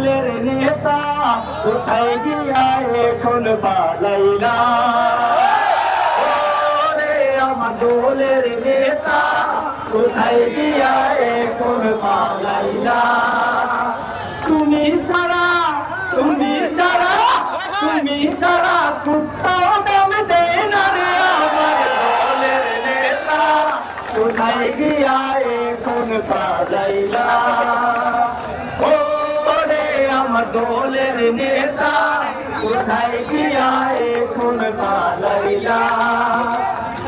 দলের নেতা কোথায় গিয়া এখন পালাইলা ওরে আমার দলের নেতা কোথায় গিয়া এখন পালাইলা তুমি ছাড়া কুত্তাও দাম দেয় না রে আমার দলের নেতা কোথায় গিয়া এখন পালাইলা ওরে আমার দলের নেতা কোথায় গিয়া এখন পালাইলা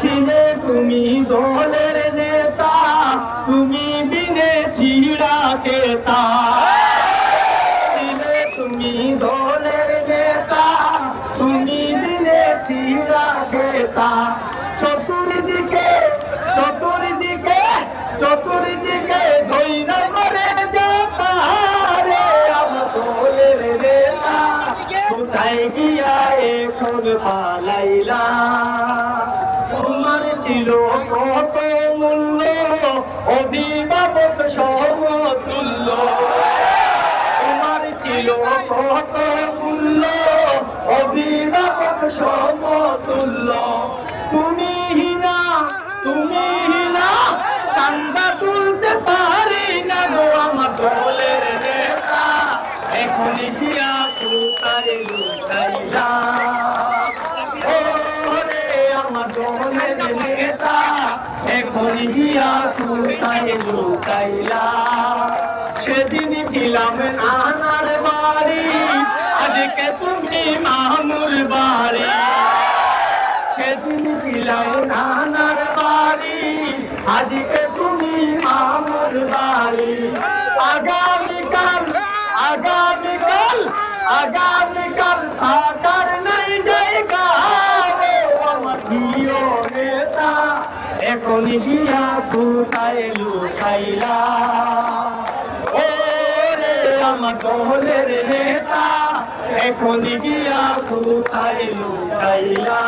চিনে তুমি দলের নেতা তুমি বিনে ছিড়া খেতা চিনে তুমি দলের নেতা তুমি বিনে ছিড়া খেতা চতুর্দিকে ধইরা মারে যেতা রে আমার দলের নেতা কোথায় গিয়া এখন পালাইলা তোমার ছিল কত মূল্য অভিভাবক সমতুল্য তোমার ছিল কত মূল্য অভিভাবক সমতুল্য তুমি হিনা চান্দা তুলতে পারি না গো আমার দলের নেতা এখন গিয়া কোথায় লুকাইলা ওরে আমার দলের নেতা এখন গিয়া কোথায় লুকাইলা সেদিন ছিলাম নানার বাড়ি আজকে তুমি মামুর বাড়ি সেদিন ছিলাম নানার বাড়ি আজকে তুমি মামুর বাড়ি আগামীকাল থাকার নাই জায়গা আমার প্রিয় নেতা এখন গিয়া কোথায় লুকাইলা ওরে আমার দলের নেতা এখন গিয়া কোথায় লুকাইলা।